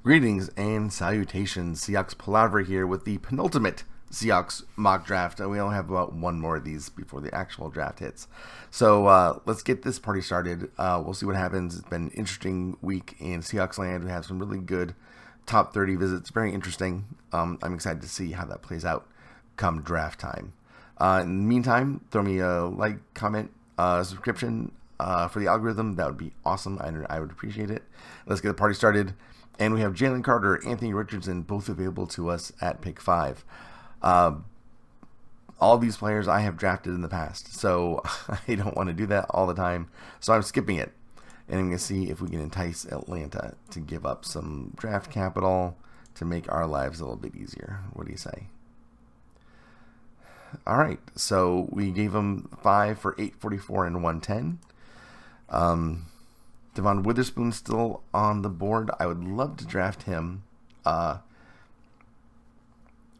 Greetings and salutations. Seahawks Palaver here with the penultimate Seahawks mock draft. We only have about one more of these before the actual draft hits. So let's get this party started. We'll see what happens. It's been an interesting week in Seahawks land. We have some really good top 30 visits. Very interesting. I'm excited to see how that plays out come draft time. In the meantime, throw me a like, comment, subscription for the algorithm. That would be awesome. I would appreciate it. Let's get the party started. And we have Jalen Carter, Anthony Richardson, both available to us at pick 5. All of these players I have drafted in the past, so I don't want to do that all the time. So I'm skipping it. And I'm going to see if we can entice Atlanta to give up some draft capital to make our lives a little bit easier. What do you say? All right, so we gave them 5 for 844 and 110. Devon Witherspoon's still on the board. I would love to draft him, but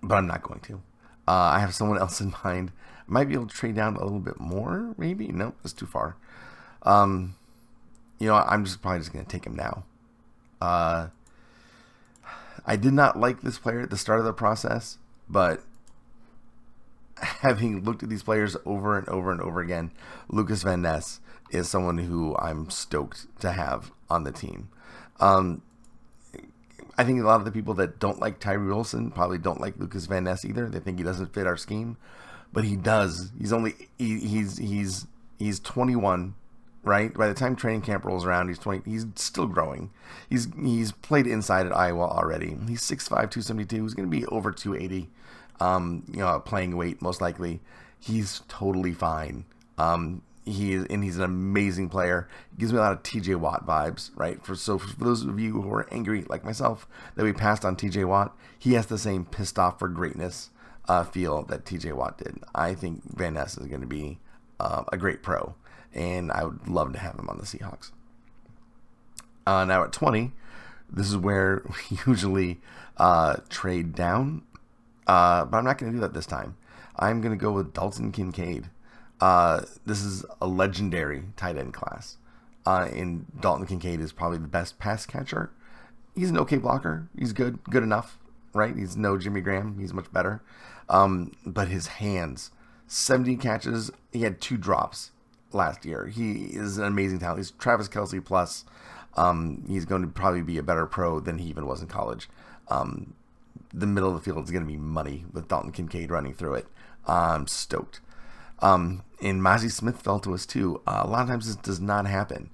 I'm not going to. I have someone else in mind. I might be able to trade down a little bit more, maybe. Nope, that's too far. I'm probably just going to take him now. I did not like this player at the start of the process, but having looked at these players over and over and over again, Lucas Van Ness is someone who I'm stoked to have on the team. I think a lot of the people that don't like Tyree Wilson probably don't like Lucas Van Ness either. They think he doesn't fit our scheme, but he does. He's 21, right? By the time training camp rolls around, he's 20. He's still growing. He's played inside at Iowa already. He's 6'5", 272. He's going to be over 280. Playing weight most likely. He's totally fine. He's an amazing player. He gives me a lot of TJ Watt vibes, right? For those of you who are angry like myself that we passed on TJ Watt, he has the same pissed off for greatness feel that TJ Watt did. I think Van Ness is going to be a great pro, and I would love to have him on the Seahawks. Now at 20, this is where we usually trade down, but I'm not going to do that this time. I'm going to go with Dalton Kincaid. This is a legendary tight end class. And Dalton Kincaid is probably the best pass catcher. He's an okay blocker. He's good enough, right? He's no Jimmy Graham. He's much better. But his hands, 70 catches. He had 2 drops last year. He is an amazing talent. He's Travis Kelce plus. He's going to probably be a better pro than he even was in college. The middle of the field is going to be muddy with Dalton Kincaid running through it. I'm stoked. And Mazi Smith fell to us too. A lot of times this does not happen.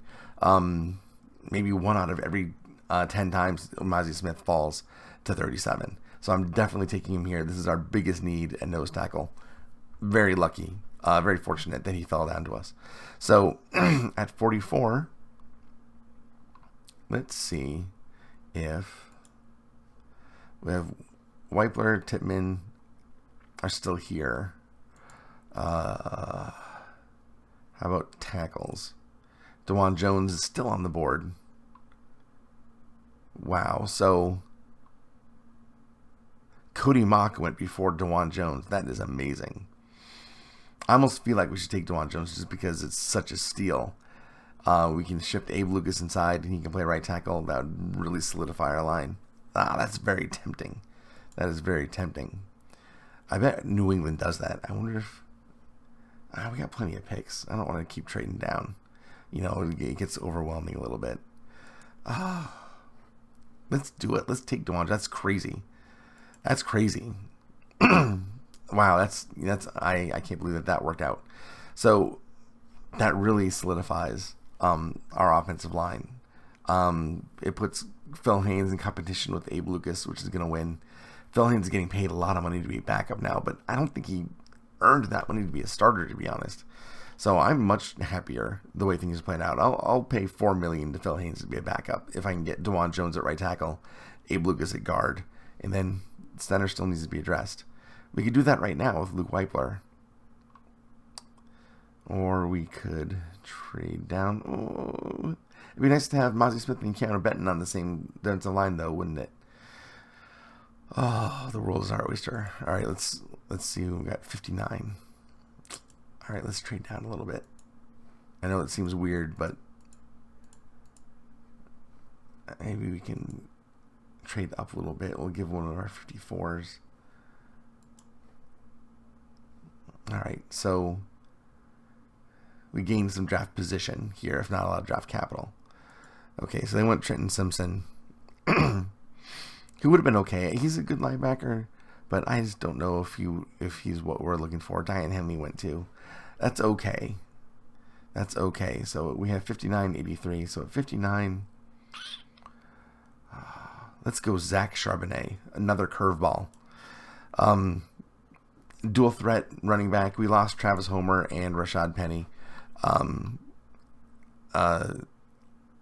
Maybe 1 out of every 10 times Mazi Smith falls to 37. So I'm definitely taking him here. This is our biggest need at nose tackle. Very lucky, very fortunate that he fell down to us. So at 44, let's see if we have Weipler, Tippmann are still here. How about tackles? DeJuan Jones is still on the board. Wow. So Cody Mock went before DeJuan Jones. That is amazing. I almost feel like we should take DeJuan Jones just because it's such a steal. We can shift Abe Lucas inside and he can play right tackle. That would really solidify our line. That's very tempting. That is very tempting. I bet New England does that. I wonder if... we got plenty of picks. I don't want to keep trading down. It gets overwhelming a little bit. Let's do it. Let's take DeJuan. That's crazy. That's crazy. Wow, that's I can't believe that worked out. So that really solidifies our offensive line. It puts Phil Haynes in competition with Abe Lucas, which is going to win. Phil Haynes is getting paid a lot of money to be a backup now, but I don't think he earned that money to be a starter, to be honest. So I'm much happier the way things are playing out. I'll pay $4 million to Phil Haynes to be a backup if I can get DeJuan Jones at right tackle, Abe Lucas at guard, and then center still needs to be addressed. We could do that right now with Luke Weipler. Or we could trade down. Oh, it'd be nice to have Mazi Smith and Keanu Benton on the same defensive line, though, wouldn't it? Oh, the world is our oyster. All right, let's see. We got 59. All right, let's trade down a little bit. I know it seems weird, but maybe we can trade up a little bit. We'll give one of our 54s. All right, so we gained some draft position here, if not a lot of draft capital. Okay, so they went Trenton Simpson, who would have been okay. He's a good linebacker, but I just don't know if he's what we're looking for. Diane Henley went too. That's okay. That's okay. So we have 59.83. So at 59, let's go Zach Charbonnet, another curveball. Dual threat running back. We lost Travis Homer and Rashad Penny. I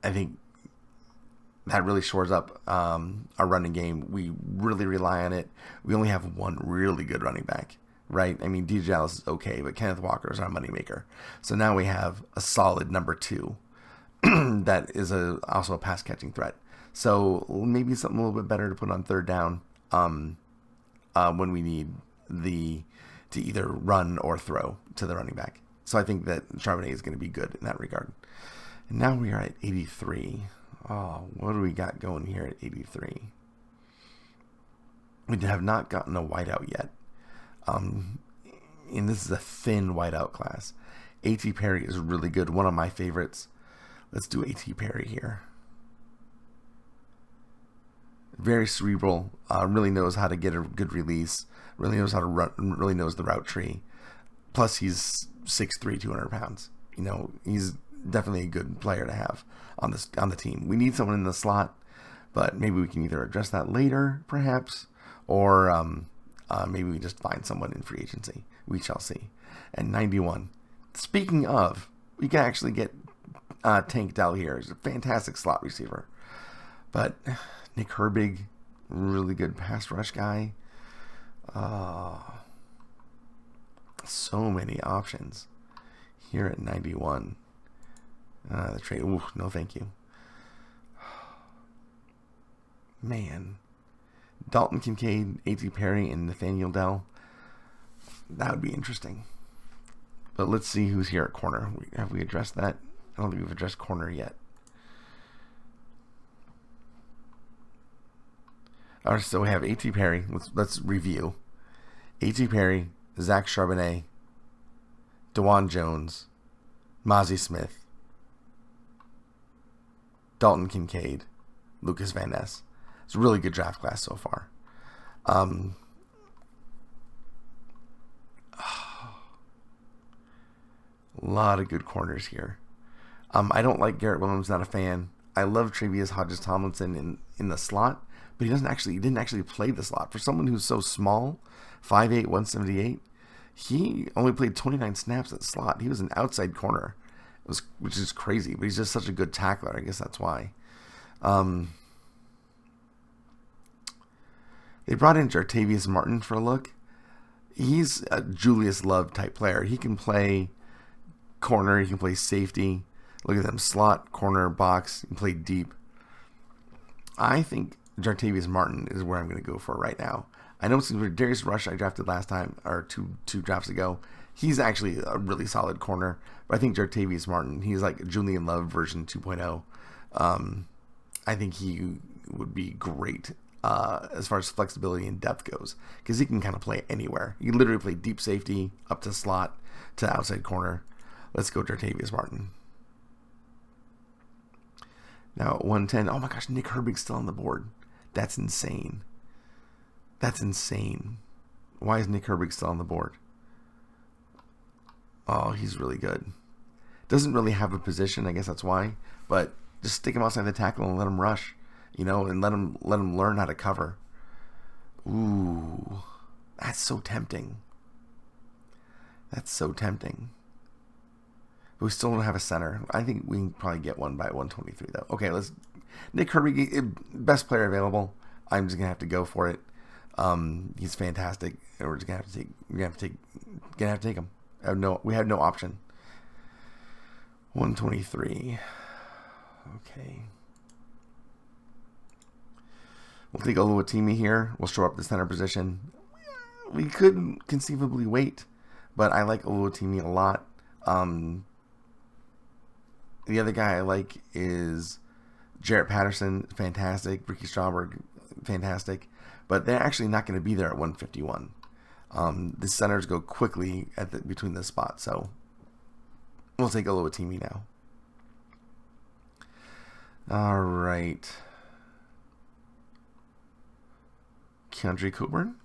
think that really shores up our running game. We really rely on it. We only have one really good running back, right? I mean, DJ Dallas is okay, but Kenneth Walker is our moneymaker. So now we have a solid number 2 that is also a pass-catching threat. So maybe something a little bit better to put on third down when we need to either run or throw to the running back. So I think that Charbonnet is going to be good in that regard. And now we are at 83. Oh, what do we got going here at 83? We have not gotten a whiteout yet. And this is a thin whiteout class. A.T. Perry is really good. One of my favorites. Let's do A.T. Perry here. Very cerebral. Really knows how to get a good release. Really knows how to run. Really knows the route tree. Plus, he's 6'3", 200 pounds. You know, he's definitely a good player to have on the team. We need someone in the slot, but maybe we can either address that later, perhaps, or maybe we just find someone in free agency. We shall see. And 91. Speaking of, we can actually get Tank Dell here. He's a fantastic slot receiver. But Nick Herbig, really good pass rush guy. So many options here at 91. The trade. Ooh, no, thank you. Man, Dalton Kincaid, A.T. Perry, and Nathaniel Dell. That would be interesting. But let's see who's here at corner. Have we addressed that? I don't think we've addressed corner yet. All right, so we have A.T. Perry. Let's review. A.T. Perry, Zach Charbonnet, DeJuan Jones, Mozzie Smith, Dalton Kincaid, Lucas Van Ness. It's a really good draft class so far. A lot of good corners here. I don't like Garrett Williams, not a fan. I love Tre'Vius Hodges-Tomlinson in the slot, but he didn't actually play the slot. For someone who's so small, 5'8", 178, he only played 29 snaps at slot. He was an outside corner, which is crazy, but he's just such a good tackler. I guess that's why. They brought in Jartavius Martin for a look. He's a Julius Love type player. He can play corner. He can play safety. Look at them. Slot, corner, box. He can play deep. I think Jartavius Martin is where I'm going to go for right now. I know Darius Rush I drafted last time, or two drafts ago. He's actually a really solid corner. But I think Jartavius Martin, he's like Julian Love version 2.0. I think he would be great as far as flexibility and depth goes, because he can kind of play anywhere. He can literally play deep safety, up to slot, to outside corner. Let's go Jartavius Martin. Now at 110, oh my gosh, Nick Herbig's still on the board. That's insane. That's insane. Why is Nick Herbig still on the board? Oh, he's really good. Doesn't really have a position, I guess that's why. But just stick him outside the tackle and let him rush, and let him learn how to cover. Ooh, that's so tempting. That's so tempting. But we still don't have a center. I think we can probably get one by 123 though. Okay, let's. Nick Herbig, best player available. I'm just gonna have to go for it. He's fantastic, and we're just gonna have to take him. We have no option. 123. Okay. We'll take Oluwatimi here. We'll show up the center position. We could conceivably wait, but I like Oluwatimi a lot. The other guy I like is Jarrett Patterson. Fantastic. Ricky Strauberg, fantastic. But they're actually not going to be there at 151. The centers go quickly between the spots, so we'll take Oluwatimi now. All right. Keandre Coburn?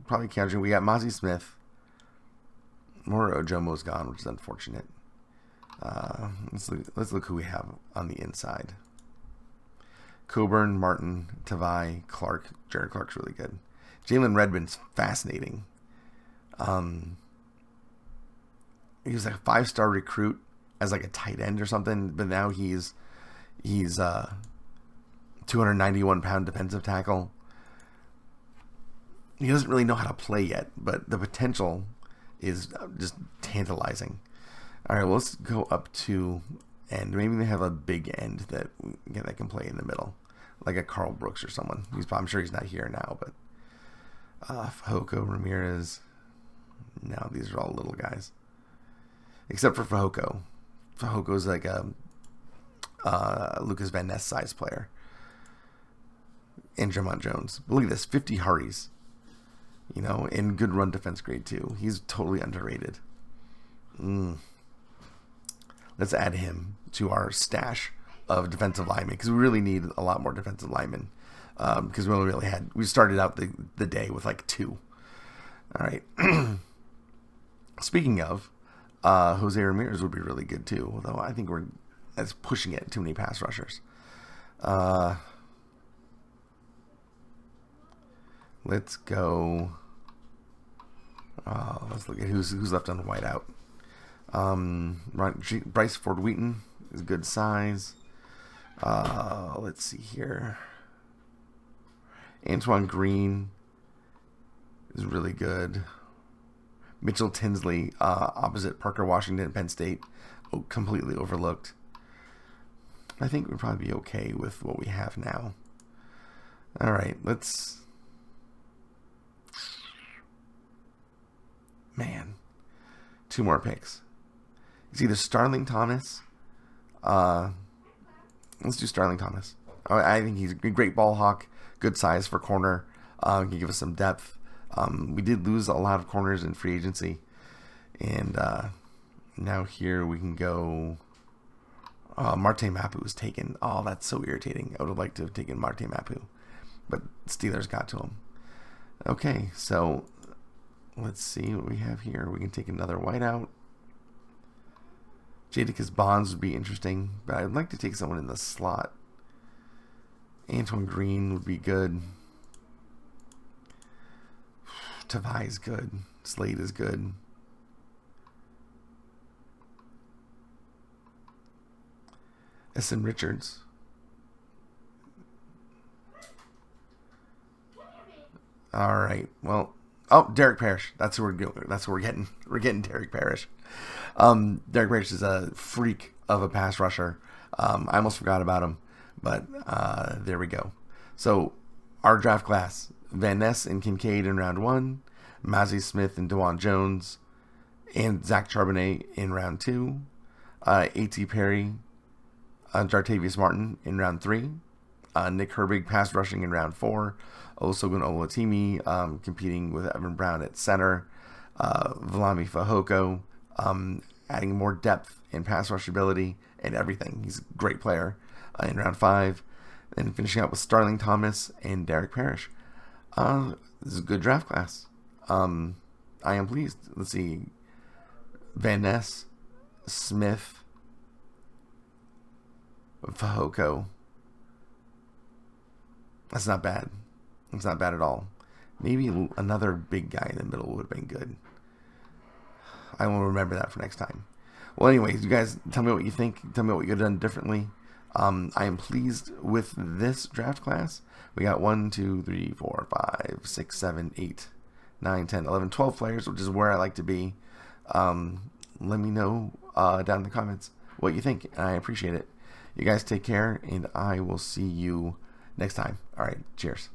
Probably Keandre. We got Mozzie Smith. More Ojomo's gone, which is unfortunate. Let's look who we have on the inside. Coburn, Martin, Tavai, Clark. Jared Clark's really good. Jalen Redmond's fascinating. He was like a 5-star recruit as like a tight end or something, but now he's 291-pound defensive tackle. He doesn't really know how to play yet, but the potential is just tantalizing. All right, well, let's go up to end. Maybe they have a big end that can play in the middle, like a Carl Brooks or someone. I'm sure he's not here now, but Fajoko, Ramirez. No, these are all little guys, except for Fajoko. Fajoko's like a Lucas Van Ness size player. And Jamont Jones. But look at this, 50 hurries. In good run defense grade too. He's totally underrated. Let's add him to our stash of defensive linemen because we really need a lot more defensive linemen. Because we started out the day with like 2. All right. Speaking of, Jose Ramirez would be really good too. Although I think that's pushing it. Too many pass rushers. Let's go. Let's look at who's left on whiteout. Bryce Ford Wheaton is good size. Let's see here. Antoine Green is really good. Mitchell Tinsley, opposite Parker Washington at Penn State, completely overlooked. I think we'd probably be okay with what we have now. All right, let's... Man, 2 more picks. It's either Starling Thomas. Let's do Starling Thomas. I think he's a great ball hawk, good size for corner. Can give us some depth. We did lose a lot of corners in free agency, and now here we can go. Marte Mapu was taken. Oh, that's so irritating. I would have liked to have taken Marte Mapu, but Steelers got to him. Okay, so let's see what we have here. We can take another whiteout. Jadakiss Bonds would be interesting, but I'd like to take someone in the slot. Antoine Green would be good. Tavai is good. Slade is good. S.M. Richards. All right. Well, Derek Parrish. That's who we're going. That's who we're getting. We're getting Derek Parrish. Derek Parrish is a freak of a pass rusher. I almost forgot about him, but there we go. So our draft class: Van Ness and Kincaid in round 1, Mozzie Smith and DeJuan Jones, and Zach Charbonnet in round 2, A.T. Perry, Jartavius Martin in round 3, Nick Herbig pass rushing in round 4, Olusegun Oluwatimi competing with Evan Brown at center, Vlammi Fajoko adding more depth and pass rush ability and everything. He's a great player in round 5. And finishing out with Starling Thomas and Derek Parrish. This is a good draft class. I am pleased. Let's see. Van Ness, Smith, Fajoko. That's not bad. It's not bad at all. Maybe another big guy in the middle would have been good. I will remember that for next time. Well, anyways, you guys tell me what you think. Tell me what you could have done differently. I am pleased with this draft class. We got 1, 2, 3, 4, 5, 6, 7, 8, 9, 10, 11, 12 players, which is where I like to be. Let me know down in the comments what you think. I appreciate it. You guys take care, and I will see you next time. All right, cheers.